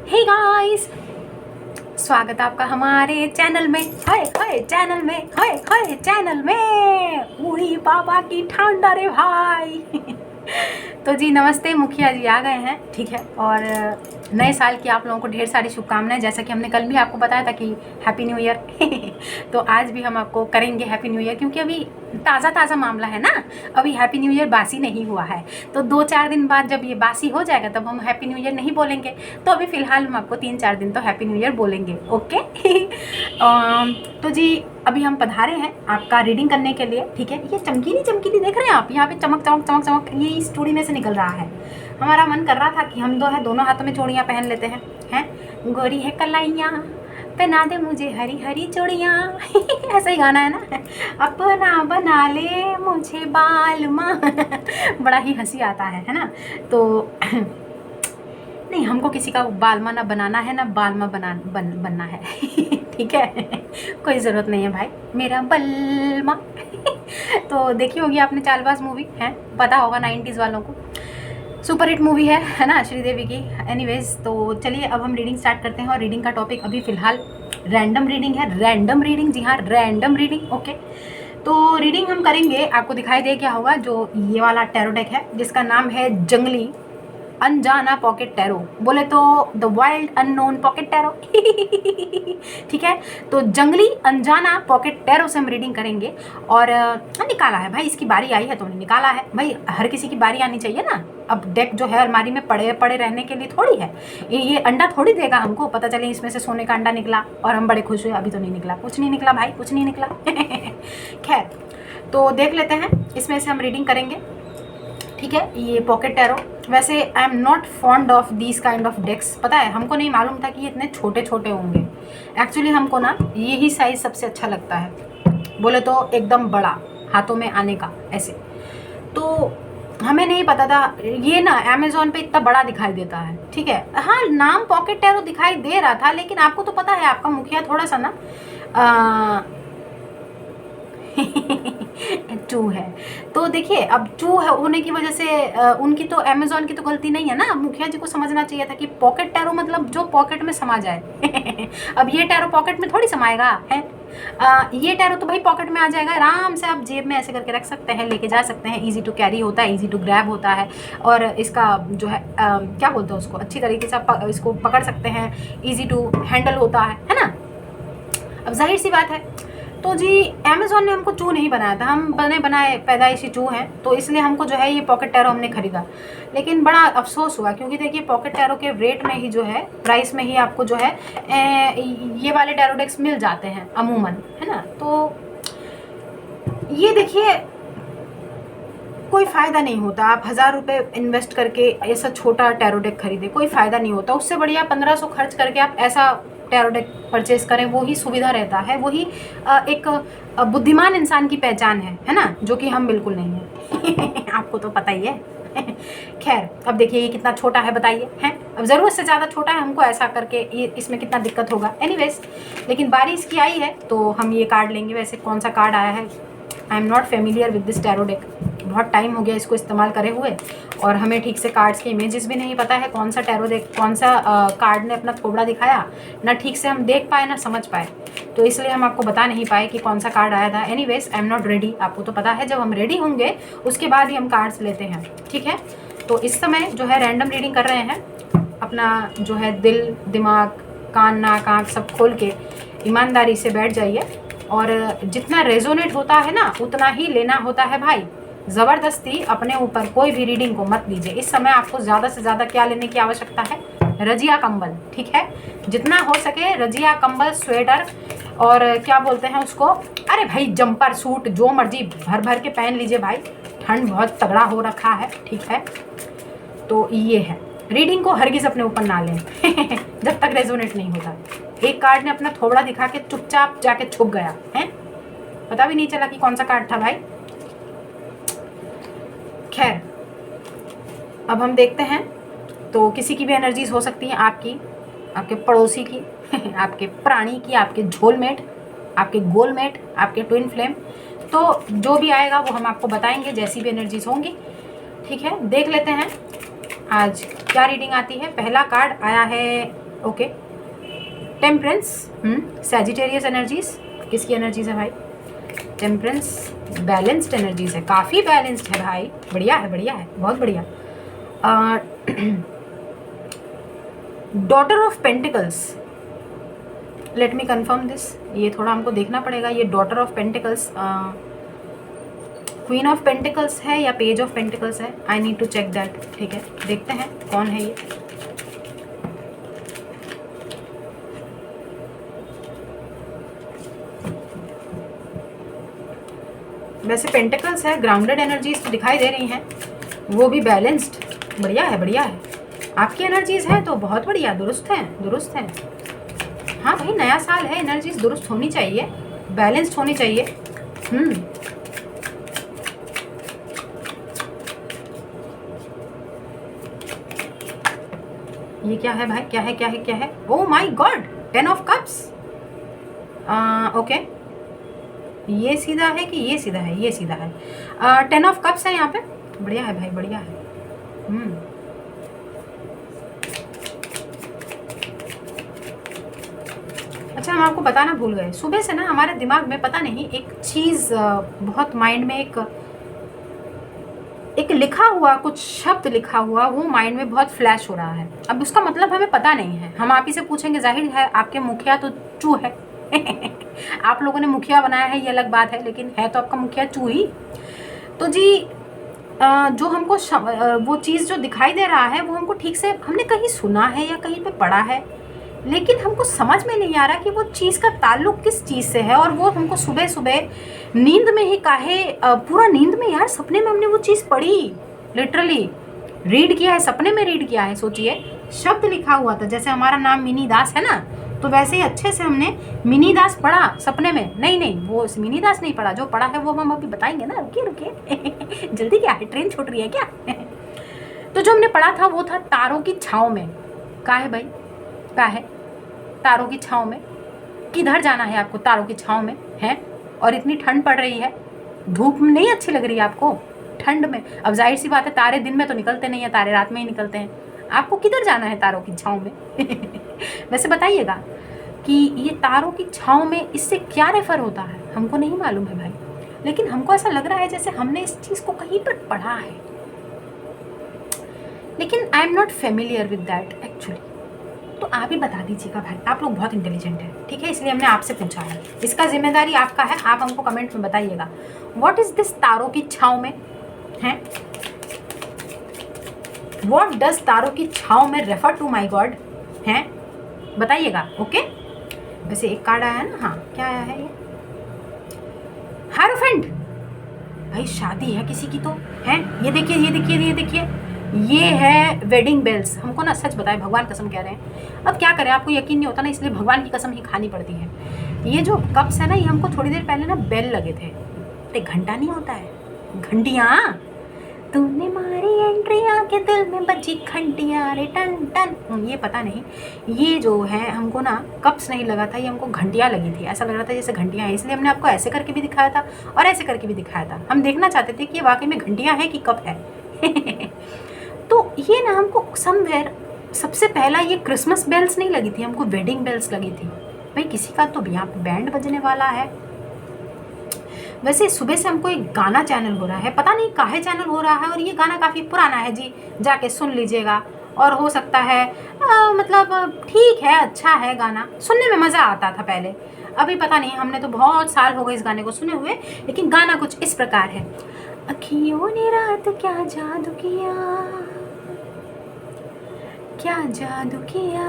Hey guys, स्वागत है आपका हमारे चैनल में। हाय हाय चैनल में, हाय हाय चैनल में। उड़ी बाबा की ठंडा रे भाई। तो जी नमस्ते, मुखिया जी आ गए हैं, ठीक है। और नए साल की आप लोगों को ढेर सारी शुभकामनाएं। जैसा कि हमने कल भी आपको बताया था कि हैप्पी न्यू ईयर। तो आज भी हम आपको करेंगे हैप्पी न्यू ईयर, क्योंकि अभी ताज़ा मामला है ना, अभी हैप्पी न्यू ईयर बासी नहीं हुआ है। तो 2-4 दिन बाद जब ये बासी हो जाएगा तब हम हैप्पी न्यू ईयर नहीं बोलेंगे। तो अभी फ़िलहाल हम आपको 3-4 दिन तो हैप्पी न्यू ईयर बोलेंगे, ओके। तो जी अभी हम पधारे हैं आपका रीडिंग करने के लिए, ठीक है। ये चमकीली देख रहे हैं आप, यहाँ पे चमक चमक चमक चमक ये इस चूड़ी में से निकल रहा है। हमारा मन कर रहा था कि हम दोनों हाथों में चूड़ियाँ पहन लेते हैं। गोरी है कलाइयाँ, पहना दे मुझे हरी हरी चूड़ियाँ। ऐसा ही गाना है ना, अपना बना ले मुझे बाल माँ। बड़ा ही हंसी आता है ना। तो नहीं, हमको किसी का बालमा ना बनाना है ना बालमा बनना है। ठीक है, कोई ज़रूरत नहीं है भाई मेरा बलमा। तो देखी होगी आपने चालबाज मूवी, है पता होगा 90s वालों को, सुपर हिट मूवी है ना, श्रीदेवी की। एनीवेज, तो चलिए अब हम रीडिंग स्टार्ट करते हैं। और रीडिंग का टॉपिक अभी फ़िलहाल रैंडम रीडिंग है। रैंडम रीडिंग, जी हाँ, रैंडम रीडिंग, ओके। तो रीडिंग हम करेंगे, आपको दिखाई दे क्या होगा, जो ये वाला टैरो डेक है जिसका नाम है जंगली अनजाना पॉकेट टैरो, बोले तो the wild unknown pocket tarot. ठीक है, तो जंगली अनजाना पॉकेट टैरो से हम रीडिंग करेंगे। और निकाला है भाई, इसकी बारी आई है तो हमने निकाला है भाई, हर किसी की बारी आनी चाहिए ना। अब डेक जो है अलमारी में पड़े पड़े रहने के लिए थोड़ी है, ये अंडा थोड़ी देगा हमको, पता चले इसमें से सोने का अंडा निकला और हम बड़े खुश हुए। अभी तो नहीं निकला, कुछ नहीं निकला भाई, कुछ नहीं निकला। खैर, तो देख लेते हैं, इसमें से हम रीडिंग करेंगे, ठीक है। ये पॉकेट टैरो, वैसे I am not fond of this kind of decks. पता है, हमको नहीं मालूम था कि ये इतने छोटे छोटे होंगे। एक्चुअली हमको ना यही साइज़ सबसे अच्छा लगता है, बोले तो एकदम बड़ा हाथों में आने का ऐसे। तो हमें नहीं पता था, ये ना अमेज़ॉन पे इतना बड़ा दिखाई देता है, ठीक है। हाँ, नाम पॉकेट टैरो दिखाई दे रहा था, लेकिन आपको तो पता है आपका मुखिया थोड़ा सा ना चू है। तो देखिए, अब चू है होने की वजह से उनकी तो अमेज़ॉन की तो गलती नहीं है ना। मुखिया जी को समझना चाहिए था कि पॉकेट टैरो मतलब जो पॉकेट में समा जाए। अब ये टैरो पॉकेट में थोड़ी समाएगा, है। ये टैरो तो भाई पॉकेट में आ जाएगा आराम से, आप जेब में ऐसे करके रख सकते हैं, लेके जा सकते हैं। ईजी टू कैरी होता है, ईजी टू ग्रैब होता है, और इसका जो है क्या बोलते हैं उसको, अच्छी तरीके से आप इसको पकड़ सकते हैं, ईजी टू हैंडल होता है ना। अब जाहिर सी बात है, तो जी अमेज़ॉन ने हमको चू नहीं बनाया था, हम बने बनाए पैदाइशी चू हैं, तो इसलिए हमको जो है ये पॉकेट टैरो हमने ख़रीदा। लेकिन बड़ा अफसोस हुआ, क्योंकि देखिए पॉकेट टैरो के रेट में ही जो है, प्राइस में ही आपको जो है ये वाले टैरो डेक्स मिल जाते हैं अमूमन, है ना। तो ये देखिए, कोई फ़ायदा नहीं होता आप 1000 रुपये इन्वेस्ट करके ऐसा छोटा टैरो डेक खरीदें, कोई फ़ायदा नहीं होता। उससे बढ़िया 1500 खर्च करके आप ऐसा टैरो डेक परचेज करें, वही सुविधा रहता है, वही एक बुद्धिमान इंसान की पहचान है ना, जो कि हम बिल्कुल नहीं हैं। आपको तो पता ही है। खैर, अब देखिए ये कितना छोटा है बताइए, हैं। अब ज़रूरत से ज़्यादा छोटा है, हमको ऐसा करके ये इसमें कितना दिक्कत होगा। एनीवेज, लेकिन बारी इसकी आई है तो हम ये कार्ड लेंगे। वैसे कौन सा कार्ड आया है, आई am not familiar with this tarot deck, बहुत टाइम हो गया इसको इस्तेमाल करे हुए, और हमें ठीक से कार्ड्स के इमेजेस भी नहीं पता है, कौन सा टैरो डेक, कौन सा कार्ड ने अपना थोबड़ा दिखाया, ना ठीक से हम देख पाए ना समझ पाए, तो इसलिए हम आपको बता नहीं पाए कि कौन सा कार्ड आया था। Anyways, I am not ready, आपको तो पता है जब हम रेडी होंगे उसके बाद ही हम कार्ड्स लेते हैं, ठीक है। तो इस समय जो है रैंडम रीडिंग कर रहे हैं, अपना जो है दिल दिमाग कान नाक आँख सब खोल के ईमानदारी से बैठ जाइए, और जितना रेजोनेट होता है ना उतना ही लेना होता है भाई। ज़बरदस्ती अपने ऊपर कोई भी रीडिंग को मत लीजिए। इस समय आपको ज़्यादा से ज़्यादा क्या लेने की आवश्यकता है, रजिया कंबल, ठीक है। जितना हो सके रजिया कंबल, स्वेटर, और क्या बोलते हैं उसको, अरे भाई जंपर सूट, जो मर्जी भर भर के पहन लीजिए भाई, ठंड बहुत तगड़ा हो रखा है, ठीक है। तो ये है, रीडिंग को हरगिज़ अपने ऊपर ना लें जब तक रेजोनेट नहीं होता। एक कार्ड ने अपना थोबड़ा दिखा के चुपचाप जाके छुप गया है, पता भी नहीं चला कि कौन सा कार्ड था भाई। खैर, अब हम देखते हैं, तो किसी की भी एनर्जीज हो सकती हैं, आपकी, आपके पड़ोसी की, आपके प्राणी की, आपके झोलमेट, आपके गोलमेट, आपके ट्विन फ्लेम। तो जो भी आएगा वो हम आपको बताएंगे, जैसी भी एनर्जीज होंगी, ठीक है। देख लेते हैं आज क्या रीडिंग आती है। पहला कार्ड आया है ओके। टेम्परेंस, सैजिटेरियस एनर्जीज, किसकी एनर्जीज है भाई? टेम्परेंस बैलेंस्ड एनर्जीज है, काफ़ी बैलेंस्ड है भाई, बढ़िया है, बढ़िया है, बहुत बढ़िया। Daughter of pentacles, let me confirm this, ये थोड़ा हमको देखना पड़ेगा। ये daughter of pentacles queen of pentacles है या पेज ऑफ पेंटिकल्स है? I need to check that. ठीक है, देखते हैं कौन है ये। वैसे पेंटिकल्स है, ग्राउंडेड एनर्जीज तो दिखाई दे रही हैं, वो भी बैलेंस्ड, बढ़िया है, बढ़िया है। आपकी एनर्जीज है तो बहुत बढ़िया, दुरुस्त हैं, दुरुस्त हैं। हाँ भाई, नया साल है, एनर्जीज दुरुस्त होनी चाहिए, बैलेंस्ड होनी चाहिए। ये क्या है भाई? क्या है, क्या है, क्या है? Oh my God, 10 of cups. Okay, ये सीधा है कि ये सीधा है? ये सीधा है। 10 ऑफ कप्स है यहाँ पे, बढ़िया है भाई, बढ़िया है। अच्छा, हम आपको बताना भूल गए, सुबह से ना हमारे दिमाग में पता नहीं एक चीज़ बहुत माइंड में एक लिखा हुआ, कुछ शब्द लिखा हुआ, वो माइंड में बहुत फ्लैश हो रहा है। अब उसका मतलब हमें पता नहीं है, हम आप ही से पूछेंगे, जाहिर है आपके मुखिया तो चू है। आप लोगों ने मुखिया बनाया है ये अलग बात है, लेकिन है तो आपका मुखिया चू ही। तो जी जो हमको वो चीज़ जो दिखाई दे रहा है, वो हमको ठीक से हमने कहीं सुना है या कहीं पे पढ़ा है, लेकिन हमको समझ में नहीं आ रहा कि वो चीज़ का ताल्लुक किस चीज़ से है। और वो हमको सुबह सुबह नींद में ही काहे, पूरा नींद में यार, सपने में हमने वो चीज़ पढ़ी, लिटरली रीड किया है, सपने में रीड किया है। सोचिए, शब्द लिखा हुआ था, जैसे हमारा नाम मिनी दास है ना, तो वैसे ही अच्छे से हमने मिनी दास पढ़ा सपने में। नहीं, वो मिनी दास नहीं पढ़ा, जो पढ़ा है वो हम अभी बताएंगे ना, रुकिए रुकिए। जल्दी क्या है, ट्रेन छूट रही है क्या? तो जो हमने पढ़ा था वो था तारों की छाँव में। का है भाई, का है? तारों की छाँव में। किधर जाना है आपको तारों की छाँव में है? और इतनी ठंड पड़ रही है, धूप में नहीं अच्छी लग रही है आपको, ठंड में। अब जाहिर सी बात है, तारे दिन में तो निकलते नहीं है, तारे रात में ही निकलते हैं। आपको किधर जाना है तारों की छाँव में? वैसे बताइएगा कि ये तारों की छाँव में इससे क्या रेफर होता है, हमको नहीं मालूम है भाई, लेकिन हमको ऐसा लग रहा है जैसे हमने इस चीज़ को कहीं पर पढ़ा है, लेकिन आई am not familiar with that actually. तो आप ही बता दीजिएगा भाई, आप लोग बहुत इंटेलिजेंट हैं, ठीक है, इसलिए हमने आपसे पूछा है, इसका जिम्मेदारी आपका है, आप हमको कमेंट में बताइएगा। व्हाट इज दिस तारों की छाँव में है? व्हाट डज तारों की छाँव में रेफर टू माई गॉड है? बताइएगा। ओके, वैसे एक कार्ड आया है ना, हाँ, क्या आया है ये? हायरोफेंट। भाई शादी है किसी की तो है, ये देखिए, ये देखिए, ये देखिए, ये है वेडिंग बेल्स। हमको ना सच बताए, भगवान कसम कह रहे हैं, अब क्या करें, आपको यकीन नहीं होता ना, इसलिए भगवान की कसम ही खानी पड़ती है। ये जो कप्स है ना, ये हमको थोड़ी देर पहले ना बेल लगे थे, तो घंटा नहीं होता है, घंटियाँ। तूने मारी एंट्रियाँ के दिल में बजी घंटियाँ रे टन टन। ये पता नहीं, ये जो है हमको ना कप्स नहीं लगा था, ये हमको घंटियाँ लगी थी, ऐसा लग रहा था जैसे घंटियाँ हैं, इसलिए हमने आपको ऐसे करके भी दिखाया था और ऐसे करके भी दिखाया था। हम देखना चाहते थे कि ये वाकई में घंटियाँ हैं कि कप है। तो ये ना हमको समवेयर, सबसे पहला ये क्रिसमस बेल्स नहीं लगी थी, हमको वेडिंग बेल्स लगी थी। भाई किसी का तो यहाँ पे बैंड बजने वाला है। वैसे सुबह से हमको एक गाना चैनल हो रहा है, पता नहीं काहे चैनल हो रहा है, और ये गाना काफ़ी पुराना है जी, जाके सुन लीजिएगा। और हो सकता है मतलब ठीक है, अच्छा है गाना, सुनने में मज़ा आता था पहले, अभी पता नहीं, हमने तो बहुत साल हो गए इस गाने को सुने हुए, लेकिन गाना कुछ इस प्रकार है। अखियों ने रात क्या जादू किया, क्या जादू किया,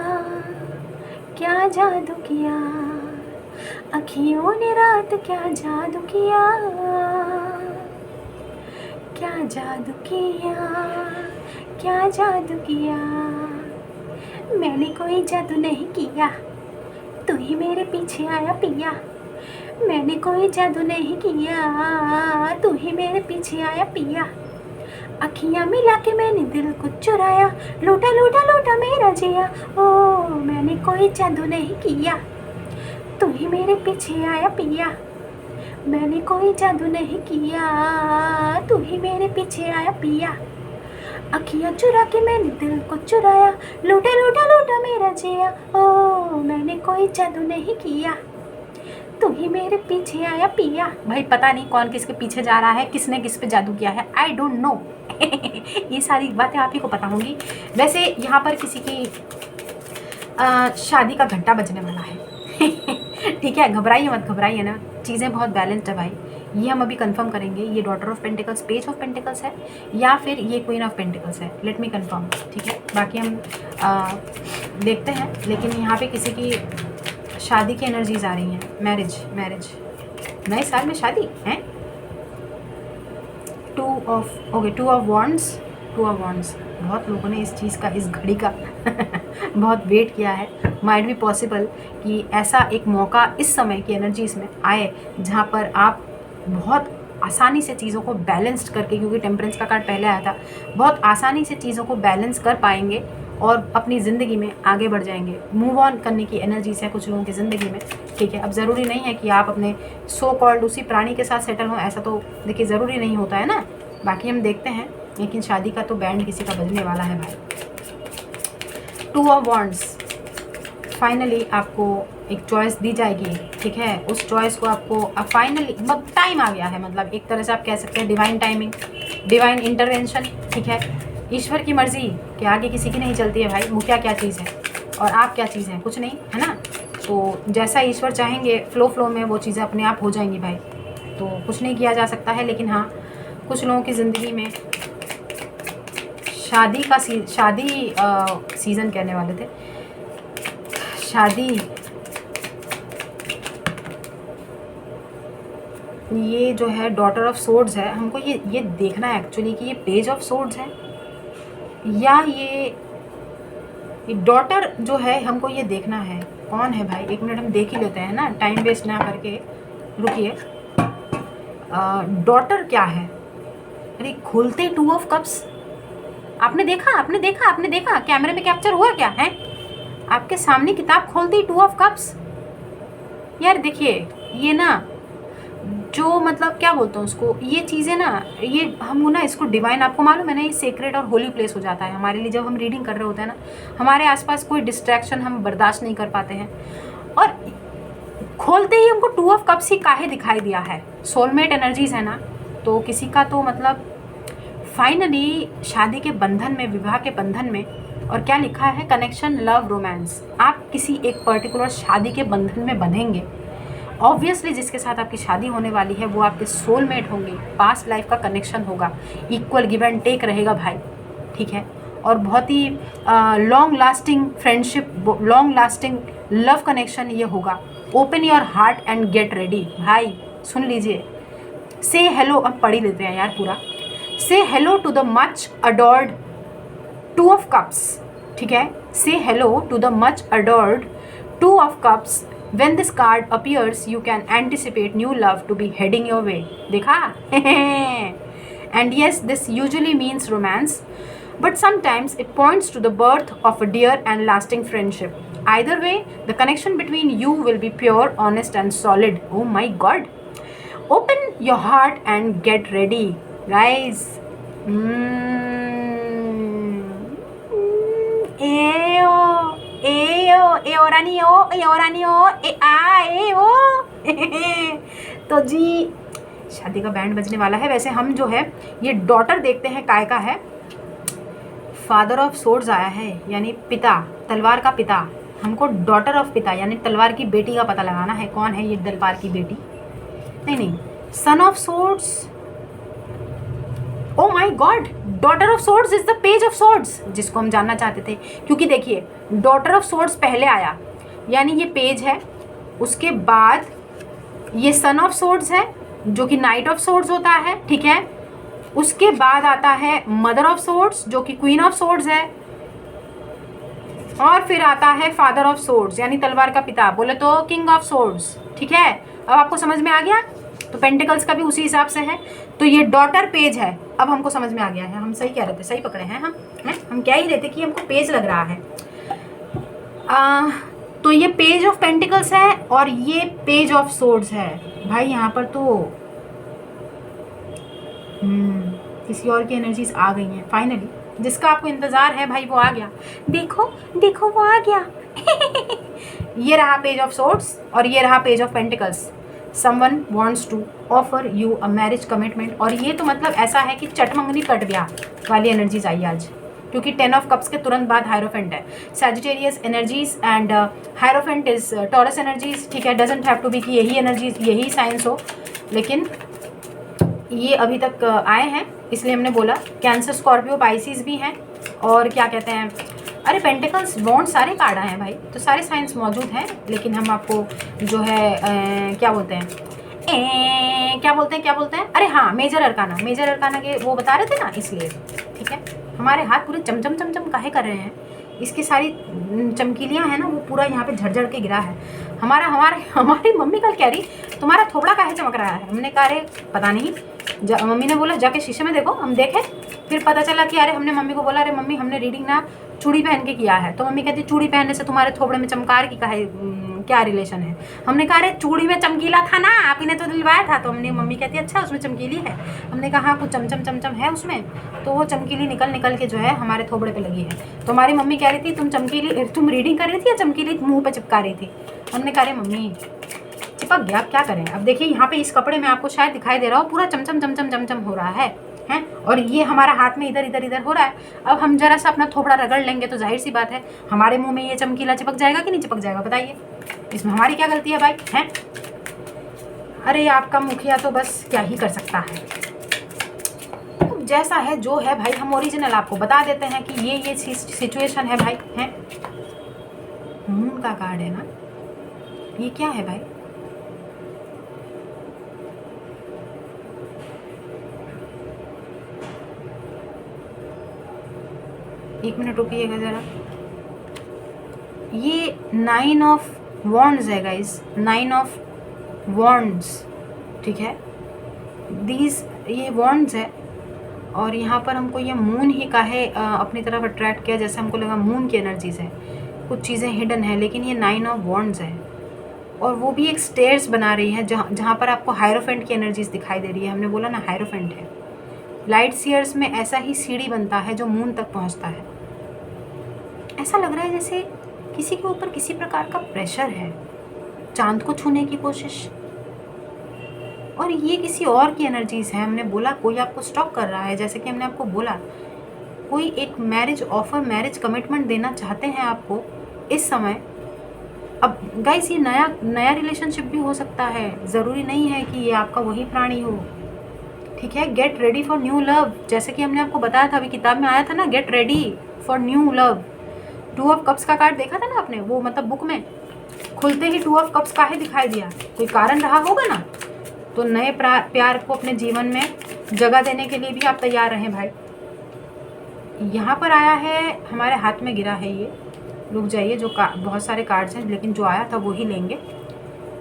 क्या जादू किया, अखियों ने रात क्या जादू किया, क्या जादू किया, क्या जादू किया। मैंने कोई जादू नहीं किया, तू ही मेरे पीछे आया पिया। मैंने कोई जादू नहीं किया, तू ही मेरे पीछे आया पिया। अखियाँ मिला के मैंने दिल को चुराया, लूटा लूटा लूटा मेरा जिया। ओ मैंने कोई जादू नहीं किया, तू ही मेरे पीछे आया पिया। मैंने कोई जादू नहीं किया, तू ही मेरे पीछे आया पिया। अखियाँ चुरा के मैंने दिल को चुराया, लूटा लूटा लूटा मेरा जिया, ओ मैंने कोई जादू नहीं किया, तू ही मेरे पीछे आया पिया। भाई पता नहीं कौन किसके पीछे जा रहा है, किसने किस पे जादू किया है, आई डोंट नो। ये सारी बातें आप ही को पता होंगी। वैसे यहाँ पर किसी की शादी का घंटा बजने वाला है। ठीक है, घबराइए मत, घबराइए ना, चीज़ें बहुत बैलेंस्ड है भाई। ये हम अभी कंफर्म करेंगे, ये daughter of pentacles, page of pentacles है या फिर ये क्वीन ऑफ पेंटिकल्स है। लेट मी कंफर्म, ठीक है, बाकी हम देखते हैं। लेकिन यहाँ पे किसी की शादी की एनर्जीज आ रही हैं, मैरिज, नए साल में शादी है। टू ऑफ वॉन्ड्स, बहुत लोगों ने इस चीज़ का, इस घड़ी का बहुत वेट किया है। माइट बी पॉसिबल कि ऐसा एक मौका इस समय की एनर्जीज में आए जहाँ पर आप बहुत आसानी से चीज़ों को बैलेंस्ड करके, क्योंकि टेम्परेंस का कार्ड पहले आया था, बहुत आसानी से चीज़ों को बैलेंस कर पाएंगे और अपनी ज़िंदगी में आगे बढ़ जाएंगे। मूव ऑन करने की एनर्जीज है कुछ लोगों की ज़िंदगी में, ठीक है। अब ज़रूरी नहीं है कि आप अपने सो कॉल्ड उसी प्राणी के साथ सेटल हों, ऐसा तो देखिए ज़रूरी नहीं होता है ना। बाकी हम देखते हैं, लेकिन शादी का तो बैंड किसी का बजने वाला है भाई। टू ऑफ वॉन्ड्स, फाइनली आपको एक चॉइस दी जाएगी, ठीक है। उस चॉइस को आपको फाइनली मतलब टाइम आ गया है, मतलब एक तरह से आप कह सकते हैं डिवाइन टाइमिंग, डिवाइन इंटरवेंशन, ठीक है। ईश्वर की मर्जी के आगे किसी की नहीं चलती है भाई। मुखिया क्या चीज़ है और आप क्या चीज़ हैं, कुछ नहीं है ना। तो जैसा ईश्वर चाहेंगे फ्लो में वो चीज़ें अपने आप हो जाएंगी भाई। तो कुछ नहीं किया जा सकता है। लेकिन हाँ, कुछ लोगों की ज़िंदगी में शादी सीज़न कहने वाले थे, शादी, ये जो है डॉटर ऑफ सोर्ड्स है। हमको ये देखना है एक्चुअली कि ये पेज ऑफ सोर्ड्स है या ये डॉटर जो है, हमको ये देखना है कौन है भाई। एक मिनट हम देख ही लेते हैं ना, टाइम वेस्ट ना करके। रुकिए, डॉटर क्या है? अरे खोलते टू ऑफ कप्स, आपने देखा कैमरे में कैप्चर हुआ क्या है? आपके सामने किताब खोलते ही टू ऑफ कप्स। यार देखिए, ये ना जो मतलब क्या बोलते हैं उसको, ये चीज़ें ना, ये हम ना इसको डिवाइन, आपको मालूम है ना, ये सेक्रेट और होली प्लेस हो जाता है हमारे लिए। जब हम रीडिंग कर रहे होते हैं ना, हमारे आसपास कोई डिस्ट्रैक्शन हम बर्दाश्त नहीं कर पाते हैं। और खोलते ही हमको टू ऑफ कप्स ही काहे दिखाई दिया है? सोलमेट एनर्जीज है ना, तो किसी का तो मतलब फाइनली शादी के बंधन में, विवाह के बंधन में, और क्या लिखा है, कनेक्शन, लव, रोमांस। आप किसी एक पर्टिकुलर शादी के बंधन में बंधेंगे। ऑब्वियसली जिसके साथ आपकी शादी होने वाली है वो आपके सोलमेट होंगे, पास्ट लाइफ का कनेक्शन होगा, इक्वल गिव एंड टेक रहेगा भाई, ठीक है। और बहुत ही long lasting friendship, long lasting love connection ये होगा। Open your heart and get ready भाई, सुन लीजिए। से हेलो, अब पढ़ ही लेते हैं यार पूरा। Say hello to the much adored two of cups, ठीक है। Say hello to the much adored two of cups. When this card appears, you can anticipate new love to be heading your way. देखा? And yes, this usually means romance, but sometimes it points to the birth of a dear and lasting friendship. Either way, the connection between you will be pure, honest, and solid. Oh my God! Open your heart and get ready, guys. तो जी शादी का band बजने वाला है। वैसे हम जो है ये डॉटर देखते हैं काय का है। फादर ऑफ सोर्ड्स आया है, यानी पिता, तलवार का पिता। हमको डॉटर ऑफ पिता यानी तलवार की बेटी का पता लगाना है। कौन है ये तलवार की बेटी? नहीं, son of swords. Oh my God, daughter of swords is the page of swords, जिसको हम जानना चाहते थे। क्योंकि देखिए डॉटर ऑफ सोर्ड्स पहले आया, यानी ये पेज है, उसके बाद ये सन ऑफ सोर्ड्स है जो कि नाइट ऑफ सोर्ड्स होता है, ठीक है। उसके बाद आता है मदर ऑफ सोर्ड्स जो कि क्वीन ऑफ सोर्ड्स है, और फिर आता है फादर ऑफ सोर्ड्स यानी तलवार का पिता, बोले तो किंग ऑफ सोर्ड्स, ठीक है। अब आपको समझ में आ गया? तो पेंटिकल्स का भी उसी हिसाब से है। तो ये डॉटर पेज है, अब हमको समझ में आ गया है। हम सही कह रहे थे, सही पकड़े हैं हम कह ही रहे थे कि हमको पेज लग रहा है। तो ये पेज ऑफ पेंटिकल्स है और ये पेज ऑफ सोर्ड्स है भाई। यहाँ पर तो किसी और की एनर्जीज आ गई हैं फाइनली। जिसका आपको इंतज़ार है भाई वो आ गया। देखो देखो वो आ गया। ये रहा पेज ऑफ सोर्ड्स और ये रहा page of pentacles. Someone wants to offer you a marriage commitment, और ये तो मतलब ऐसा है कि चटमंगनी पट ब्याह वाली एनर्जीज आई आज, क्योंकि 10 ऑफ कप्स के तुरंत बाद हायरोफेंट है। Sagittarius energies and hierophant is taurus energies, ठीक है। डजेंट हैव टू बी कि यही एनर्जीज यही साइंस हो, लेकिन ये अभी तक आए हैं इसलिए हमने बोला। कैंसर, स्कॉर्पियो, पाइसिस भी हैं, और क्या कहते हैं, अरे पेंटिकल्स, बॉन्ड, सारे कार्ड आए हैं भाई, तो सारे साइंस मौजूद हैं। लेकिन हम आपको जो है क्या बोलते हैं क्या बोलते हैं, अरे हाँ, मेजर अरकाना के वो बता रहे थे ना, इसलिए ठीक है। हमारे हाथ पूरे चमचम चमचम काहे कर रहे हैं, इसकी सारी चमकीलियाँ हैं ना, वो पूरा यहाँ पे झड़झड़ के गिरा है। हमारी मम्मी कल कह रही तुम्हारा थोबड़ा काहे चमक रहा है। हमने कहा अरे पता नहीं, मम्मी ने बोला जाके शीशे में देखो। हम देखे, फिर पता चला कि अरे हमने मम्मी को बोला अरे मम्मी हमने रीडिंग ना चूड़ी पहन के किया है। तो मम्मी कहती चूड़ी पहनने से तुम्हारे थोबड़े में चमकार की काहे क्या रिलेशन है। हमने कहा अरे चूड़ी में चमकीला था ना, आप ही ने तो दिलवाया था। तो हमने, मम्मी कहती अच्छा उसमें चमकीली है। हमने कहा हाँ कुछ चमचम चमचम है उसमें, तो वो चमकीली निकल के जो है हमारे थोबड़े पे लगी है। तो हमारी मम्मी कह रही थी तुम रीडिंग कर रही थी या चमकीली मुँह पे चिपका रही थी। हमने कहा अरे मम्मी चिपक गया, क्या करें। अब देखिए यहाँ पे इस कपड़े में आपको शायद दिखाई दे रहा हो, पूरा चमचम चमचम चमचम हो रहा है और ये हमारा हाथ में इधर हो रहा है। अब हम जरा सा अपना थोबड़ा रगड़ लेंगे तो जाहिर सी बात है हमारे मुंह में ये चमकीला चिपक जाएगा कि नहीं चिपक जाएगा, बताइए। इसमें हमारी क्या गलती है भाई, हैं। अरे आपका मुखिया तो बस क्या ही कर सकता है। अब जैसा है जो है भाई, हम ओरिजिनल आपको बता देते हैं कि ये सिचुएशन है भाई, हैं। मून का कार्ड है ना, ये क्या है भाई, एक मिनट रुकिएगा ज़रा। ये 9 ऑफ वॉन्ड्स है गाइस, 9 ऑफ वॉन्ड्स, ठीक है। ये वॉन्ड्स है और यहाँ पर हमको ये मून ही काहे अपनी तरफ अट्रैक्ट किया, जैसे हमको लगा मून की एनर्जीज है, कुछ चीज़ें हिडन है। लेकिन ये 9 ऑफ वॉन्ड्स है और वो भी एक स्टेयर्स बना रही है जहाँ पर आपको हायरोफेंट की एनर्जीज दिखाई दे रही है। हमने बोला ना हायरोफेंट है। लाइट सीयर्स में ऐसा ही सीढ़ी बनता है जो मून तक पहुँचता है। ऐसा लग रहा है जैसे किसी के ऊपर किसी प्रकार का प्रेशर है, चांद को छूने की कोशिश, और ये किसी और की एनर्जीज है। हमने बोला कोई आपको स्टॉक कर रहा है, जैसे कि हमने आपको बोला कोई एक मैरिज ऑफर, मैरिज कमिटमेंट देना चाहते हैं आपको इस समय। अब गाइस ये नया रिलेशनशिप भी हो सकता है, ज़रूरी नहीं है कि ये आपका वही प्राणी हो, ठीक है। Get ready for new love, जैसे कि हमने आपको बताया था, अभी किताब में आया था ना, get ready for new love. 2 of cups का कार्ड देखा था ना आपने, वो मतलब बुक में खुलते ही 2 ऑफ कप्स काहे दिखाई दिया, कोई कारण रहा होगा ना। तो नए प्यार को अपने जीवन में जगह देने के लिए भी आप तैयार रहें भाई। यहाँ पर आया है, हमारे हाथ में गिरा है ये, रुक जाइए, जो बहुत सारे कार्ड्स हैं लेकिन जो आया था वो ही लेंगे।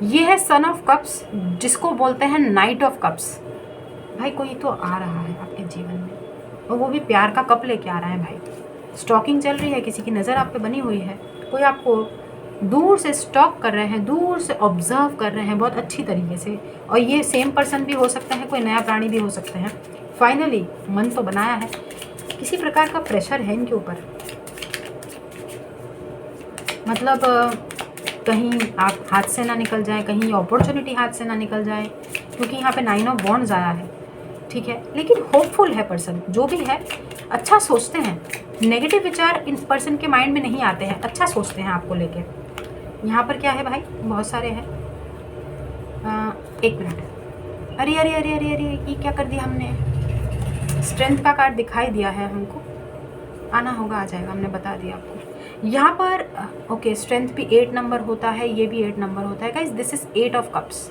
ये है सन ऑफ कप्स, जिसको बोलते हैं नाइट ऑफ कप्स। भाई कोई तो आ रहा है आपके जीवन में और वो भी प्यार का कप लेके आ रहा है भाई। स्टॉकिंग चल रही है, किसी की नज़र आप पे बनी हुई है, कोई आपको दूर से स्टॉक कर रहे हैं, दूर से ऑब्जर्व कर रहे हैं बहुत अच्छी तरीके से। और ये सेम पर्सन भी हो सकते हैं, कोई नया प्राणी भी हो सकते हैं। फाइनली मन तो बनाया है, किसी प्रकार का प्रेशर है इनके ऊपर, मतलब कहीं आप हाथ से ना निकल जाए, कहीं अपॉर्चुनिटी हाथ से ना निकल जाए, क्योंकि यहाँ पे 9 ऑफ वॉन्ड्स आया है, ठीक है। लेकिन होपफुल है पर्सन, जो भी है अच्छा सोचते हैं, नेगेटिव विचार इन पर्सन के माइंड में नहीं आते हैं, अच्छा सोचते हैं आपको लेके। यहाँ पर क्या है भाई, बहुत सारे हैं। एक मिनट, अरे अरे अरे अरे अरे ये क्या कर दिया हमने। स्ट्रेंथ का कार्ड दिखाई दिया है हमको, आना होगा, आ जाएगा, हमने बता दिया आपको। यहाँ पर ओके, स्ट्रेंथ भी 8 नंबर होता है, ये भी 8 नंबर होता है guys. This is 8 of cups.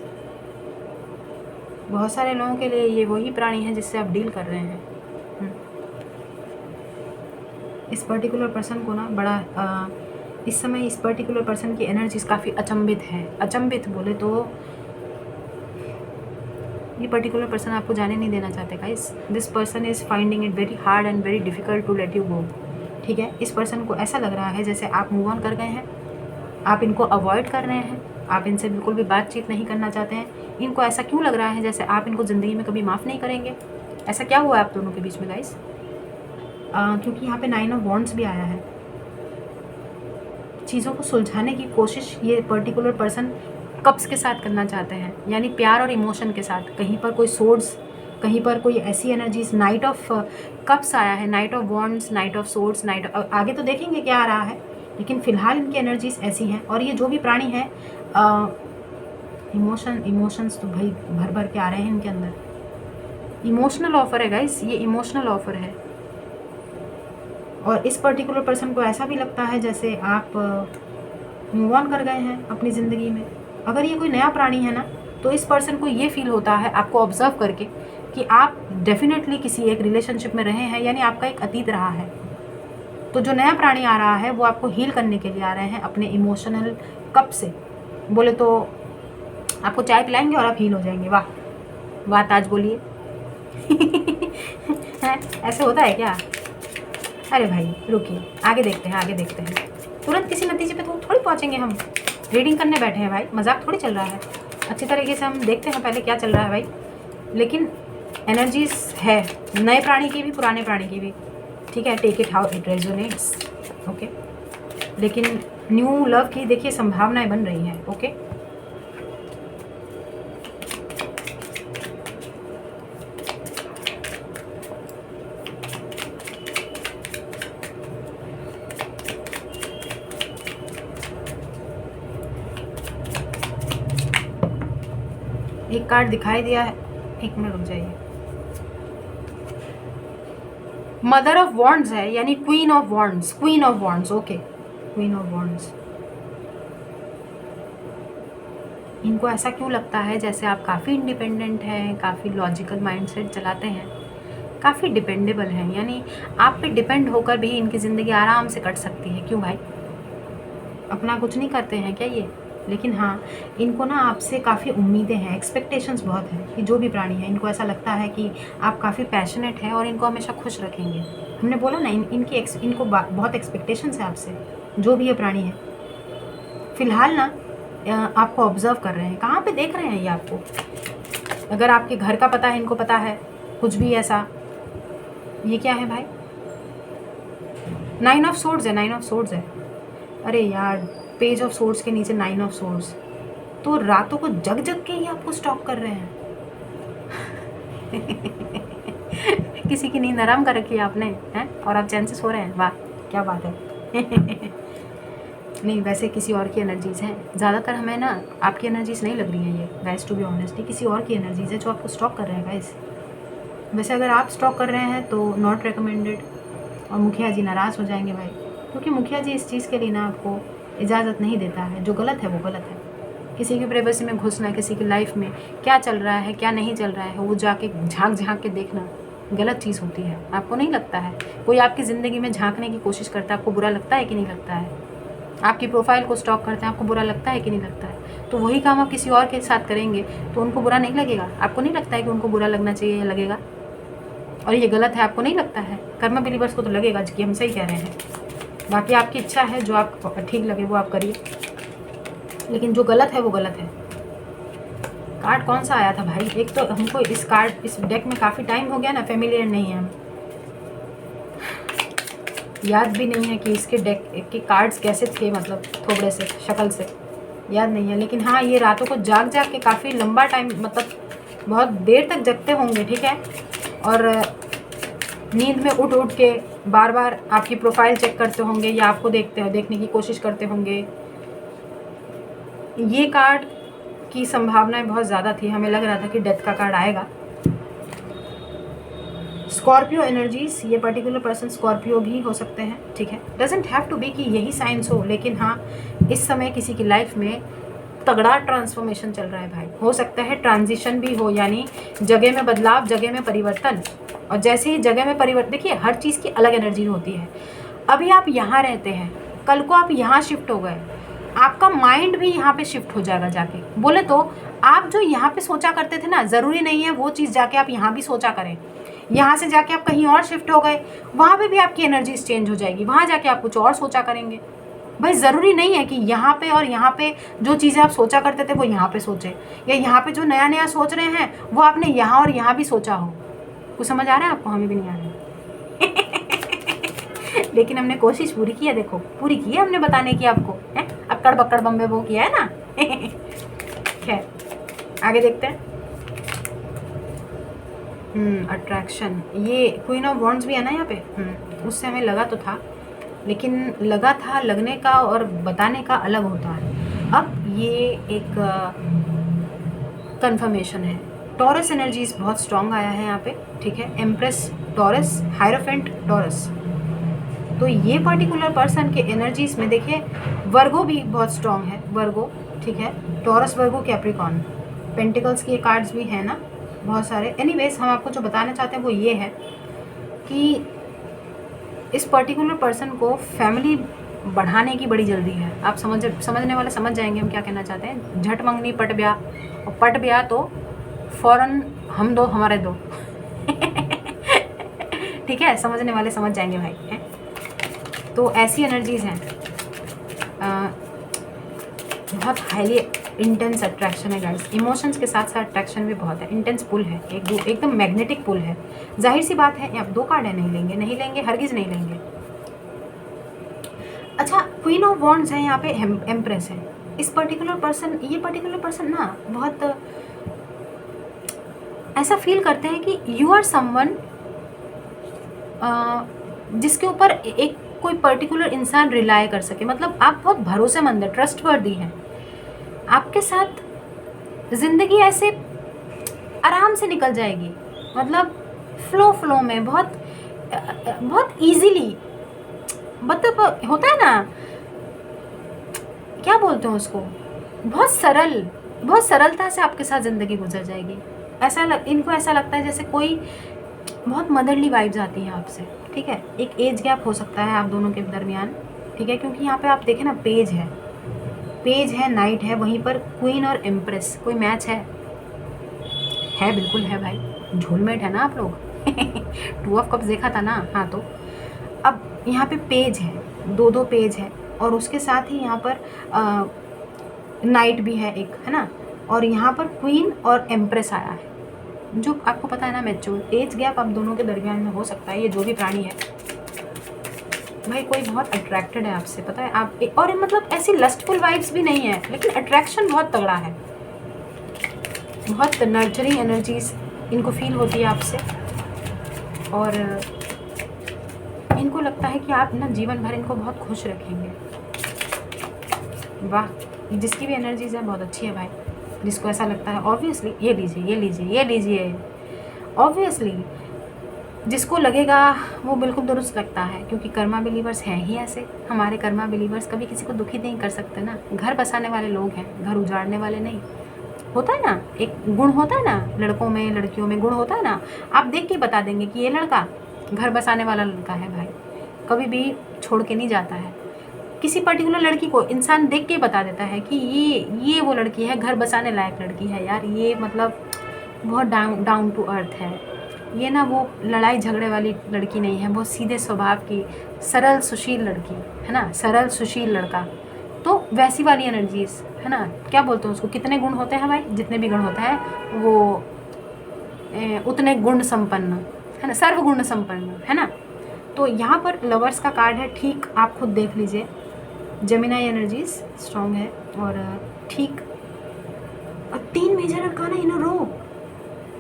बहुत सारे लोगों के लिए ये वही प्राणी है जिससे आप डील कर रहे हैं। इस पर्टिकुलर पर्सन को ना बड़ा इस समय इस पर्टिकुलर पर्सन की एनर्जीज काफ़ी अचंभित है। अचंभित बोले तो ये पर्टिकुलर पर्सन आपको जाने नहीं देना चाहते guys. This person is finding it very hard and very difficult to let you go, ठीक है। इस पर्सन को ऐसा लग रहा है जैसे आप मूव ऑन कर गए हैं, आप इनको अवॉइड कर रहे हैं, आप इनसे बिल्कुल भी बातचीत नहीं करना चाहते हैं। इनको ऐसा क्यों लग रहा है जैसे आप इनको ज़िंदगी में कभी माफ़ नहीं करेंगे। ऐसा क्या हुआ है आप दोनों के बीच में गाइस। क्योंकि यहाँ पे 9 ऑफ वॉन्ड्स भी आया है। चीज़ों को सुलझाने की कोशिश ये पर्टिकुलर पर्सन कप्स के साथ करना चाहते हैं, यानी प्यार और इमोशन के साथ। कहीं पर कोई सोर्ड्स, कहीं पर कोई ऐसी एनर्जीज, नाइट ऑफ कप्स आया है, night of wands, night of swords, आगे तो देखेंगे क्या आ रहा है, लेकिन फिलहाल इनकी एनर्जीज ऐसी हैं। और ये जो भी प्राणी है, इमोशंस तो भाई भर भर के आ रहे हैं इनके अंदर। इमोशनल ऑफर है गाइस, ये इमोशनल ऑफर है। और इस पर्टिकुलर पर्सन को ऐसा भी लगता है जैसे आप मूव ऑन कर गए हैं अपनी ज़िंदगी में। अगर ये कोई नया प्राणी है ना, तो इस पर्सन को ये फील होता है आपको ऑब्जर्व करके कि आप डेफिनेटली किसी एक रिलेशनशिप में रहे हैं, यानी आपका एक अतीत रहा है। तो जो नया प्राणी आ रहा है वो आपको हील करने के लिए आ रहे हैं अपने इमोशनल कप से। बोले तो आपको चाय पिलाएंगे और आप हील हो जाएंगे। वाह वाह, ताज बोलिए। ऐसे होता है क्या? अरे भाई रुकिए, आगे देखते हैं, आगे देखते हैं। तुरंत किसी नतीजे पे तो थोड़ी पहुंचेंगे हम। रीडिंग करने बैठे हैं भाई, मजाक थोड़ी चल रहा है। अच्छी तरीके से हम देखते हैं पहले क्या चल रहा है भाई। लेकिन एनर्जीज है नए प्राणी की भी, पुराने प्राणी की भी, ठीक है। Take it how it resonates, okay. लेकिन न्यू लव की देखिए संभावनाएं बन रही हैं, ओके। एक कार्ड दिखाई दिया है, एक मिनट रुक जाइए। मदर ऑफ वॉन्ड्स है, यानी queen of wands, queen of wands, okay, queen of wands. इनको ऐसा क्यों लगता है जैसे आप काफ़ी इंडिपेंडेंट हैं, काफ़ी लॉजिकल माइंडसेट चलाते हैं, काफ़ी डिपेंडेबल हैं, यानी आप पे डिपेंड होकर भी इनकी ज़िंदगी आराम से कट सकती है। क्यों भाई? अपना कुछ नहीं करते हैं क्या ये? लेकिन हाँ, इनको ना आपसे काफ़ी उम्मीदें हैं, एक्सपेक्टेशंस बहुत हैं कि जो भी प्राणी है, इनको ऐसा लगता है कि आप काफ़ी पैशनेट हैं और इनको हमेशा खुश रखेंगे। हमने बोला ना, इनको बहुत एक्सपेक्टेशंस है आपसे, जो भी ये प्राणी है। फ़िलहाल ना आपको ऑब्ज़र्व कर रहे हैं। कहाँ पे देख रहे हैं ये आपको? अगर आपके घर का पता है, इनको पता है कुछ भी ऐसा। ये क्या है भाई? 9 ऑफ सोर्ड्स है, 9 ऑफ सोर्ड्स है। अरे यार, पेज ऑफ सोर्ड्स के नीचे 9 ऑफ सोर्ड्स। तो रातों को जग जग के ही आपको स्टॉक कर रहे हैं। किसी की नींद आराम कर रखी है आपने, हैं? और आप चैन से सो रहे हैं। वाह क्या बात है। नहीं, वैसे किसी और की एनर्जीज़ हैं। ज़्यादातर हमें ना आपकी एनर्जीज़ नहीं लग रही हैं ये, गाइस, टू बी ऑनेस्ट। किसी और की एनर्जीज़ है जो आपको स्टॉक कर रहे हैं गाइस। वैसे अगर आप स्टॉक कर रहे हैं तो नॉट रिकमेंडेड, और मुखिया जी नाराज़ हो जाएंगे भाई, क्योंकि मुखिया जी इस चीज़ के लिए ना आपको इजाज़त नहीं देता है। जो गलत है वो गलत है। किसी की प्राइवेसी में घुसना, किसी की लाइफ में क्या चल रहा है क्या नहीं चल रहा है वो जाके झांक झांक के देखना गलत चीज़ होती है। आपको नहीं लगता है कोई आपकी ज़िंदगी में झांकने की कोशिश करता है, आपको बुरा लगता है कि नहीं लगता है? आपकी प्रोफाइल को स्टॉक करते हैं, आपको बुरा लगता है कि नहीं लगता है? तो वही काम आप किसी और के साथ करेंगे तो उनको बुरा नहीं लगेगा? आपको नहीं लगता है कि उनको बुरा लगना चाहिए या लगेगा? और ये गलत है, आपको नहीं लगता है? कर्मा बिलीवर्स को तो लगेगा कि हम सही कह रहे हैं। बाकी आपकी इच्छा है, जो आपको ठीक लगे वो आप करिए, लेकिन जो गलत है वो गलत है। कार्ड कौन सा आया था भाई? एक तो हमको इस डेक में काफ़ी टाइम हो गया ना, फेमिलियर नहीं है हम, याद भी नहीं है कि इसके डेक के कार्ड्स कैसे थे, मतलब थोड़े से शक्ल से याद नहीं है। लेकिन हाँ, ये रातों को जाग जाग के काफ़ी लंबा टाइम, मतलब बहुत देर तक जगते होंगे, ठीक है। और नींद में उठ उठ के बार बार आपकी प्रोफाइल चेक करते होंगे या आपको देखने की कोशिश करते होंगे। ये कार्ड की संभावनाएं बहुत ज़्यादा थी, हमें लग रहा था कि डेथ का कार्ड आएगा। स्कॉर्पियो एनर्जीज, ये पर्टिकुलर पर्सन स्कॉर्पियो भी हो सकते हैं, ठीक है। डजेंट हैव टू बी कि यही साइंस हो, लेकिन हाँ, इस समय किसी की लाइफ में तगड़ा ट्रांसफॉर्मेशन चल रहा है भाई। हो सकता है ट्रांजिशन भी हो, यानी जगह में बदलाव, जगह में परिवर्तन। और जैसे ही जगह में परिवर्तन, देखिए हर चीज़ की अलग एनर्जी होती है। अभी आप यहाँ रहते हैं, कल को आप यहाँ शिफ्ट हो गए, आपका माइंड भी यहाँ पे शिफ्ट हो जाएगा जाके। बोले तो आप जो यहाँ पे सोचा करते थे ना, ज़रूरी नहीं है वो चीज़ जाके आप यहाँ भी सोचा करें। यहाँ से जाके आप कहीं और शिफ्ट हो गए, वहाँ पे भी आपकी एनर्जी चेंज हो जाएगी, वहाँ जाके आप कुछ और सोचा करेंगे। भाई ज़रूरी नहीं है कि यहाँ पे और यहाँ पे जो चीज़ें आप सोचा करते थे वो यहाँ पे सोचे, या यहाँ पे जो नया नया सोच रहे हैं वो आपने यहाँ और यहाँ भी सोचा हो। कुछ समझ आ रहा है आपको? हमें भी नहीं आ रहा है। लेकिन हमने कोशिश पूरी की है, देखो पूरी की है हमने बताने की आपको, है अक्कड़ बक्कड़ बम्बे वो किया है ना। खैर आगे देखते हैं। अट्रैक्शन, ये क्वीन ऑफ वॉन्ड्स भी है ना यहाँ पे। उससे हमें लगा तो था, लेकिन लगा था, लगने का और बताने का अलग होता है। अब ये एक कंफर्मेशन है। टॉरस एनर्जीज बहुत स्ट्रॉन्ग आया है यहाँ पे, ठीक है। Empress taurus, hierophant taurus. तो ये पर्टिकुलर पर्सन के एनर्जीज में देखिए वर्गो भी बहुत स्ट्रॉन्ग है, वर्गो, ठीक है। टॉरस, वर्गो, कैप्रिकॉर्न, पेंटिकल्स के कार्ड्स भी हैं ना बहुत सारे। एनीवेज हम आपको जो बताना चाहते हैं वो ये है कि इस पर्टिकुलर पर्सन को फैमिली बढ़ाने की बड़ी जल्दी है। आप समझने वाले समझ जाएंगे हम क्या कहना चाहते हैं। झट मंगनी पट ब्याह, और पट ब्याह तो फ़ौरन हम दो हमारे दो। ठीक है, समझने वाले समझ जाएंगे भाई, हैं। तो ऐसी एनर्जीज़ हैं, बहुत हाईली इंटेंस अट्रैक्शन है गाइस। इमोशंस के साथ साथ अट्रैक्शन भी बहुत है, इंटेंस पुल है, एकदम मैग्नेटिक पुल है। जाहिर सी बात है आप 2 कार्ड है, नहीं लेंगे, हरगिज़ नहीं लेंगे। अच्छा, क्वीन ऑफ वॉन्ड्स है यहाँ पे, एम्प्रेस है। इस पर्टिकुलर पर्सन, ये पर्टिकुलर पर्सन ना बहुत ऐसा फील करते हैं कि यू आर समवन जिसके ऊपर एक कोई पर्टिकुलर इंसान रिलाय कर सके। मतलब आप बहुत भरोसेमंद है, ट्रस्टवर्दी हैं। आपके साथ ज़िंदगी ऐसे आराम से निकल जाएगी, मतलब फ्लो में, बहुत ईजीली। मतलब होता है ना, क्या बोलते हैं उसको, बहुत सरलता से आपके साथ ज़िंदगी गुजर जाएगी। इनको ऐसा लगता है जैसे कोई बहुत मदरली वाइब्स आती हैं आपसे, ठीक है। एक एज गैप हो सकता है आप दोनों के दरमियान, ठीक है, क्योंकि यहाँ पे आप देखें ना, पेज है, नाइट है, वहीं पर क्वीन और एम्प्रेस। कोई मैच है बिल्कुल है भाई, झोलमेट है ना आप लोग। 2 ऑफ कप्स देखा था ना, हाँ। तो अब यहाँ पे पेज है, 2 पेज है, और उसके साथ ही यहाँ पर नाइट भी है एक, है ना। और यहाँ पर क्वीन और एम्प्रेस आया है, जो आपको पता है ना मैच्योर एज गैप आप दोनों के दरमियान में हो सकता है। ये जो भी प्राणी है भाई, कोई बहुत अट्रैक्टेड है आपसे, पता है आप। और मतलब ऐसी लस्टफुल वाइब्स भी नहीं है, लेकिन अट्रैक्शन बहुत तगड़ा है। बहुत नर्चरिंग एनर्जीज इनको फील होती है आपसे, और इनको लगता है कि आप ना जीवन भर इनको बहुत खुश रखेंगे। वाह, जिसकी भी एनर्जीज है बहुत अच्छी है भाई। जिसको ऐसा लगता है ऑब्वियसली, ये लीजिए ऑब्वियसली जिसको लगेगा वो बिल्कुल दुरुस्त लगता है, क्योंकि कर्मा बिलीवर्स हैं ही ऐसे। हमारे कर्मा बिलीवर्स कभी किसी को दुखी नहीं कर सकते ना। घर बसाने वाले लोग हैं, घर उजाड़ने वाले नहीं। होता है ना, एक गुण होता है ना, लड़कों में लड़कियों में गुण होता है ना। आप देख के बता देंगे कि ये लड़का घर बसाने वाला लड़का है भाई, कभी भी छोड़ के नहीं जाता है। किसी पर्टिकुलर लड़की को इंसान देख के बता देता है कि ये वो लड़की है, घर बसाने लायक लड़की है यार। ये मतलब बहुत डाउन टू अर्थ है, ये ना वो लड़ाई झगड़े वाली लड़की नहीं है, बहुत सीधे स्वभाव की सरल सुशील लड़की है ना, सरल सुशील लड़का। तो वैसी वाली एनर्जीज है ना, क्या बोलते हैं उसको, कितने गुण होते हैं भाई, जितने भी गुण होता है वो उतने गुण संपन्न है ना, सर्वगुण संपन्न है ना। तो यहाँ पर लवर्स का कार्ड है, ठीक आप खुद देख लीजिए। जेमिनाई एनर्जीज स्ट्रॉन्ग है, और ठीक 3 major arcana in a row.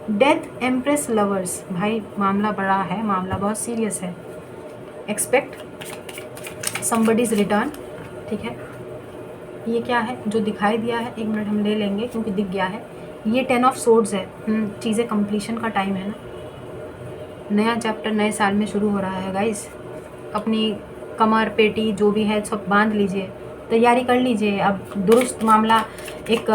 Death, empress, lovers. भाई मामला बड़ा है, मामला बहुत सीरियस है। एक्सपेक्ट समबडीज रिटर्न, ठीक है। ये क्या है जो दिखाई दिया है, 1 मिनट हम ले लेंगे क्योंकि दिख गया है। ये 10 ऑफ सोर्ड्स है। चीज़ें कंप्लीशन का टाइम है ना, नया चैप्टर नए साल में शुरू हो रहा है गाइस। अपनी कमर पेटी जो भी है सब बांध लीजिए, तैयारी कर लीजिए। अब दुरुस्त मामला, एक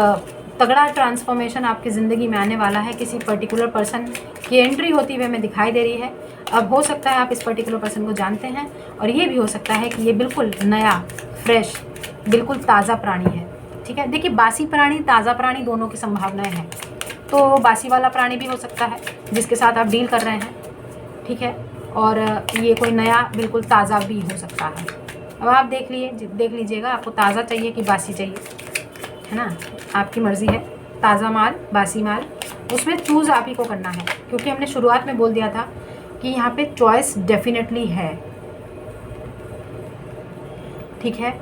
तगड़ा ट्रांसफॉर्मेशन आपकी ज़िंदगी में आने वाला है। किसी पर्टिकुलर पर्सन की एंट्री होती हुए हमें दिखाई दे रही है। अब हो सकता है आप इस पर्टिकुलर पर्सन को जानते हैं, और ये भी हो सकता है कि ये बिल्कुल नया, फ्रेश, बिल्कुल ताज़ा प्राणी है, ठीक है। देखिए, बासी प्राणी, ताज़ा प्राणी दोनों की संभावनाएं हैं। तो बासी वाला प्राणी भी हो सकता है जिसके साथ आप डील कर रहे हैं, ठीक है। और ये कोई नया बिल्कुल ताज़ा भी हो सकता है। अब आप देख लीजिएगा आपको ताज़ा चाहिए कि बासी चाहिए, है ना, आपकी मर्ज़ी है। ताज़ा माल, बासी माल, उसमें चूज़ आप ही को करना है, क्योंकि हमने शुरुआत में बोल दिया था कि यहाँ पे चॉइस डेफिनेटली है। ठीक है।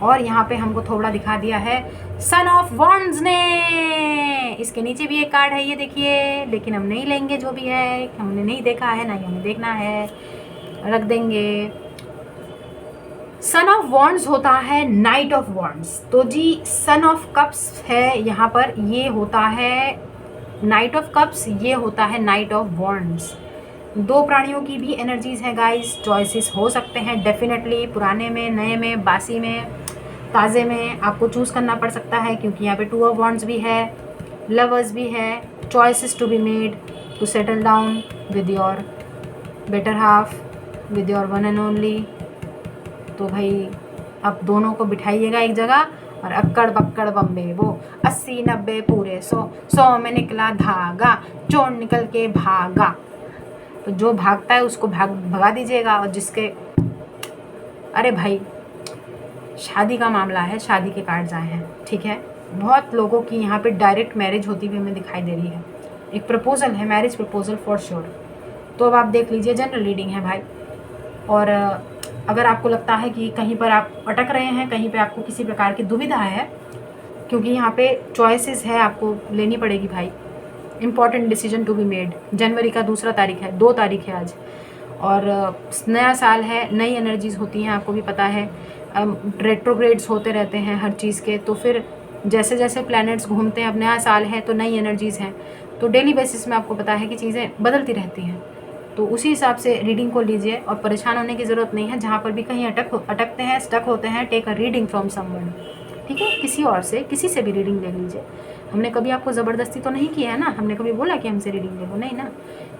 और यहाँ पे हमको थोड़ा दिखा दिया है सन ऑफ वॉन्ड्स ने। इसके नीचे भी एक कार्ड है, ये देखिए, लेकिन हम नहीं लेंगे, जो भी है हमने नहीं देखा है, ना ही हमें देखना है, रख देंगे। सन ऑफ वॉन्ड्स होता है नाइट ऑफ वॉन्ड्स। तो जी सन ऑफ कप्स है यहाँ पर, ये होता है नाइट ऑफ कप्स, ये होता है नाइट ऑफ वॉन्ड्स। दो प्राणियों की भी एनर्जीज हैं गाइस, चॉइसेस हो सकते हैं डेफिनेटली, पुराने में, नए में, बासी में, ताज़े में, आपको चूज़ करना पड़ सकता है, क्योंकि यहाँ पे टू ऑफ वॉन्ड्स भी है, लवर्स भी है, choices to be made to settle down with your better half, with your one and only. तो भाई अब दोनों को बिठाइएगा एक जगह और अक्कड़ बक्कड़ बम्बे, वो 80 90 पूरे 100 में निकला धागा, चोर निकल के भागा। तो जो भागता है उसको भगा दीजिएगा, और जिसके, अरे भाई शादी का मामला है, शादी के कार्ड्स आए हैं, ठीक है। बहुत लोगों की यहाँ पे डायरेक्ट मैरिज होती हुई हमें दिखाई दे रही है, एक प्रपोजल है, मैरिज प्रपोजल फॉर श्योर। तो अब आप देख लीजिए, जनरल रीडिंग है भाई। और अगर आपको लगता है कि कहीं पर आप अटक रहे हैं, कहीं पे आपको किसी प्रकार की दुविधा है, क्योंकि यहाँ पे चॉइसेस है, आपको लेनी पड़ेगी भाई, important decision to be made. जनवरी का 2 तारीख है, 2 तारीख है आज, और नया साल है, नई एनर्जीज़ होती हैं, आपको भी पता है, रेट्रोग्रेड्स होते रहते हैं हर चीज़ के। तो फिर जैसे जैसे प्लैनेट्स घूमते हैं, अब नया साल है तो नई एनर्जीज़ हैं, तो डेली बेसिस में आपको पता है कि चीज़ें बदलती रहती हैं। तो उसी हिसाब से रीडिंग को लीजिए, और परेशान होने की ज़रूरत नहीं है। जहाँ पर भी कहीं अटकते हैं, स्टक होते हैं, take a reading from someone, ठीक है। किसी और से, किसी से भी रीडिंग ले लीजिए। हमने कभी आपको ज़बरदस्ती तो नहीं किया है ना, हमने कभी बोला कि हमसे रीडिंग ले लो, नहीं ना।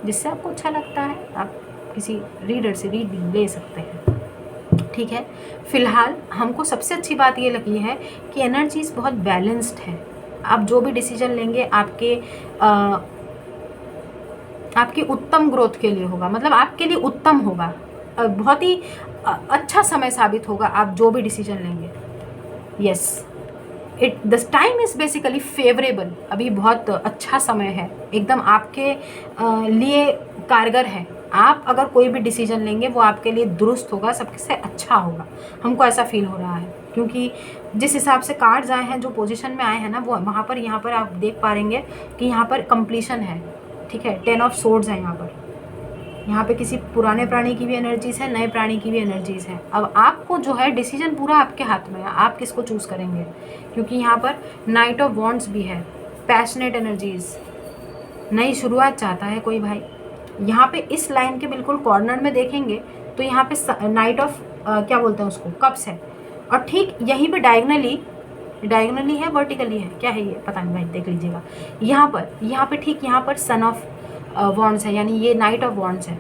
जिससे आपको अच्छा लगता है आप किसी रीडर से रीडिंग ले सकते हैं, ठीक है। फ़िलहाल हमको सबसे अच्छी बात ये लगी है कि एनर्जीज़ बहुत बैलेंस्ड है। आप जो भी डिसीजन लेंगे आपकी उत्तम ग्रोथ के लिए होगा, मतलब आपके लिए उत्तम होगा, बहुत ही अच्छा समय साबित होगा आप जो भी डिसीजन लेंगे। Yes, the time is basically favourable. अभी बहुत अच्छा समय है, एकदम आपके लिए कारगर है। आप अगर कोई भी डिसीजन लेंगे वो आपके लिए दुरुस्त होगा, सबसे अच्छा होगा, हमको ऐसा फील हो रहा है। क्योंकि जिस हिसाब से कार्ड्स आए हैं, जो पोजीशन में आए हैं ना, वो वहाँ पर, यहाँ पर आप देख पा रहेंगे कि यहाँ पर कंप्लीशन है, ठीक है। 10 ऑफ सोर्ड्स है यहाँ पर। यहाँ पे किसी पुराने प्राणी की भी एनर्जीज़ है, नए प्राणी की भी एनर्जीज़ है। अब आपको जो है डिसीजन पूरा आपके हाथ में है, आप किसको चूज़ करेंगे, क्योंकि यहाँ पर नाइट ऑफ वॉन्ड्स भी है, पैशनेट एनर्जीज़, नई शुरुआत चाहता है कोई भाई। यहाँ पे इस लाइन के बिल्कुल कॉर्नर में देखेंगे तो यहाँ पे नाइट ऑफ क्या बोलते हैं उसको, कप्स है, और ठीक यहीं पे डायगोनली है, वर्टिकली है, क्या है ये पता नहीं भाई, देख लीजिएगा। यहाँ पे ठीक यहाँ पर सन ऑफ वॉन्ड्स है, यानी ये नाइट ऑफ वॉन्ड्स है।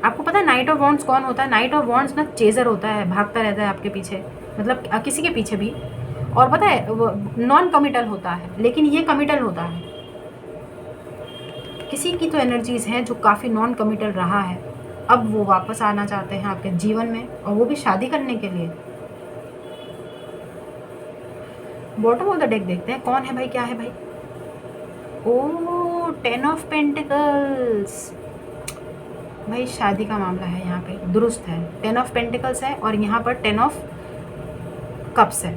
आपको पता है नाइट ऑफ वॉन्ड्स कौन होता है? नाइट ऑफ वॉन्ड्स ना चेजर होता है, भागता रहता है आपके पीछे, मतलब किसी के पीछे भी। और पता है वो नॉन कमिटल होता है, लेकिन ये कमिटल होता है। किसी की तो एनर्जीज़ हैं जो काफ़ी नॉन कमिटल रहा है, अब वो वापस आना चाहते हैं आपके जीवन में, और वो भी शादी करने के लिए। बॉटम ऑफ द डेक देखते हैं कौन है भाई, क्या है भाई। ओह, 10 ऑफ पेंटिकल्स, भाई शादी का मामला है यहाँ पे, दुरुस्त है। 10 ऑफ पेंटिकल्स है, और यहाँ पर 10 ऑफ कप्स है।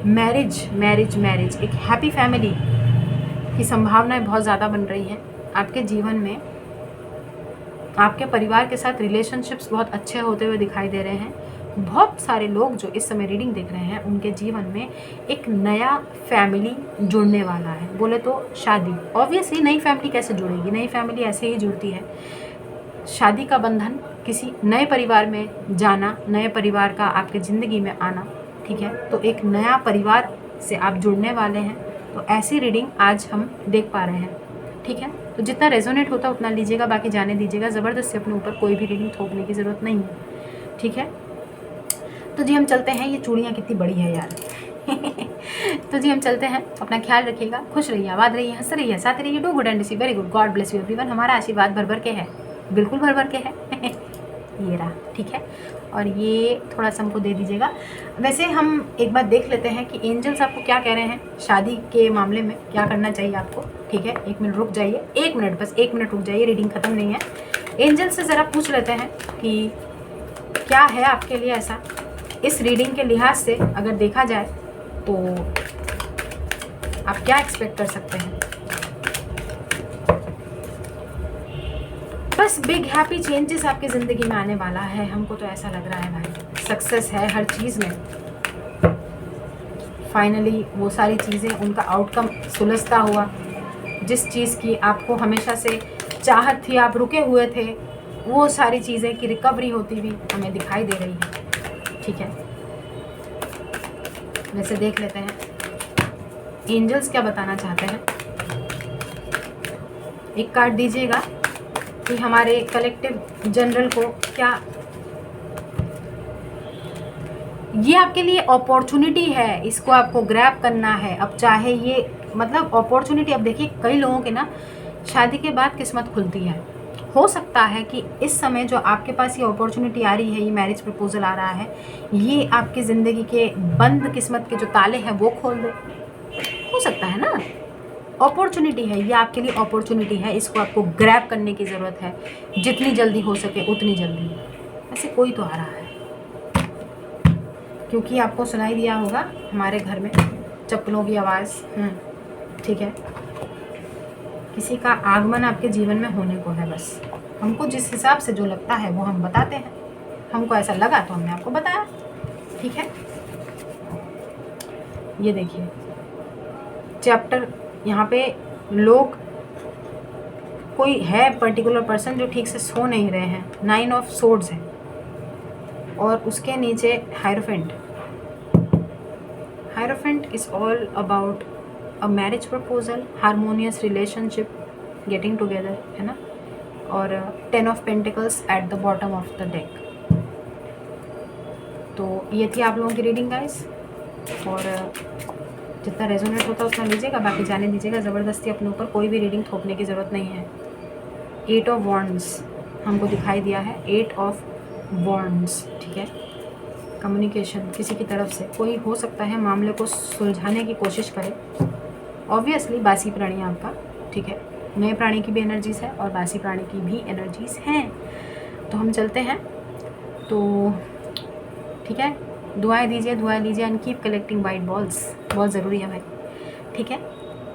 मैरिज, एक हैप्पी फैमिली की संभावनाएं बहुत ज़्यादा बन रही हैं आपके जीवन में। आपके परिवार के साथ रिलेशनशिप्स बहुत अच्छे होते हुए दिखाई दे रहे हैं। बहुत सारे लोग जो इस समय रीडिंग देख रहे हैं, उनके जीवन में एक नया फैमिली जुड़ने वाला है। बोले तो शादी, ऑब्वियसली नई फैमिली कैसे जुड़ेगी, नई फैमिली ऐसे ही जुड़ती है। शादी का बंधन, किसी नए परिवार में जाना, नए परिवार का आपके ज़िंदगी में आना, ठीक है। तो एक नया परिवार से आप जुड़ने वाले हैं। तो ऐसी रीडिंग आज हम देख पा रहे हैं, ठीक है। तो जितना रेजोनेट होता है उतना लीजिएगा, बाकी जाने दीजिएगा। ज़बरदस्ती अपने ऊपर कोई भी रीडिंग थोपने की ज़रूरत नहीं है, ठीक है। तो जी हम चलते हैं, ये चूड़ियाँ कितनी बड़ी है यार। तो जी हम चलते हैं, अपना ख्याल रखिएगा, खुश रहिए, आबाद रहिए, हंस रहिए, साथ रहिए। Do good and see very good, God bless you everyone. हमारा आशीर्वाद भर भर के है, बिल्कुल भर भर के है। ये रहा, ठीक है। और ये थोड़ा सा हमको दे दीजिएगा। वैसे हम एक बार देख लेते हैं कि एंजल्स आपको क्या कह रहे हैं शादी के मामले में, क्या करना चाहिए आपको, ठीक है। 1 मिनट रुक जाइए, 1 मिनट, बस 1 मिनट रुक जाइए, रीडिंग ख़त्म नहीं है। एंजल्स से ज़रा पूछ लेते हैं कि क्या है आपके लिए ऐसा इस रीडिंग के लिहाज से अगर देखा जाए तो आप क्या एक्सपेक्ट कर सकते हैं? बस बिग हैप्पी चेंजेस आपकी ज़िंदगी में आने वाला है, हमको तो ऐसा लग रहा है भाई। सक्सेस है हर चीज़ में, फाइनली वो सारी चीज़ें उनका आउटकम सुलझता हुआ, जिस चीज़ की आपको हमेशा से चाहत थी, आप रुके हुए थे, वो सारी चीज़ें की रिकवरी होती हुई हमें दिखाई दे रही है। ठीक है, वैसे देख लेते हैं एंजल्स क्या बताना चाहते हैं। एक कार्ड दीजिएगा कि हमारे कलेक्टिव जनरल को क्या, ये आपके लिए अपॉर्चुनिटी है, इसको आपको ग्रैब करना है। अब चाहे ये मतलब अपॉर्चुनिटी, अब देखिए कई लोगों के ना शादी के बाद किस्मत खुलती है। हो सकता है कि इस समय जो आपके पास ये अपॉर्चुनिटी आ रही है, ये मैरिज प्रपोजल आ रहा है, ये आपकी ज़िंदगी के बंद किस्मत के जो ताले हैं वो खोल दे। हो सकता है ना, अपॉर्चुनिटी है, ये आपके लिए अपॉर्चुनिटी है, इसको आपको ग्रैब करने की ज़रूरत है, जितनी जल्दी हो सके उतनी जल्दी। ऐसे कोई तो आ रहा है, क्योंकि आपको सुनाई दिया होगा हमारे घर में चप्पलों की आवाज़। ठीक है, किसी का आगमन आपके जीवन में होने को है। बस हमको जिस हिसाब से जो लगता है वो हम बताते हैं, हमको ऐसा लगा तो हमने आपको बताया। ठीक है, ये देखिए चैप्टर, यहाँ पे लोग, कोई है पर्टिकुलर पर्सन जो ठीक से सो नहीं रहे हैं, 9 ऑफ सोर्ड्स है, और उसके नीचे hierophant. Hierophant is all about a marriage proposal, harmonious relationship, getting together, है ना। और 10 of pentacles at the bottom of the deck. तो ये थी आप लोगों की रीडिंग गाइस, और जितना रेजोनेट होता है उतना लीजिएगा, बाकी जाने दीजिएगा। ज़बरदस्ती अपने ऊपर कोई भी रीडिंग थोपने की ज़रूरत नहीं है। 8 ऑफ वॉन्ड्स हमको दिखाई दिया है, 8 ऑफ वॉन्ड्स। ठीक है, कम्युनिकेशन, किसी की तरफ से कोई हो सकता है मामले को सुलझाने की कोशिश करे। ऑब्वियसली बासी प्राणी आपका, ठीक है, नए प्राणी की भी एनर्जीज़ है और बासी प्राणी की भी एनर्जीज़ हैं। तो हम चलते हैं, तो ठीक है, दुआएं दीजिए, दुआएं लीजिए, and keep collecting white balls, बहुत ज़रूरी है भाई। ठीक है,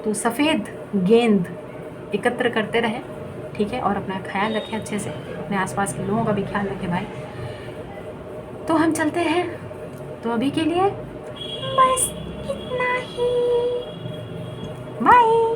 तो सफ़ेद गेंद एकत्र करते रहें। ठीक है, और अपना ख्याल रखें अच्छे से, अपने आसपास के लोगों का भी ख्याल रखें भाई। तो हम चलते हैं, तो अभी के लिए बस इतना ही, बाय।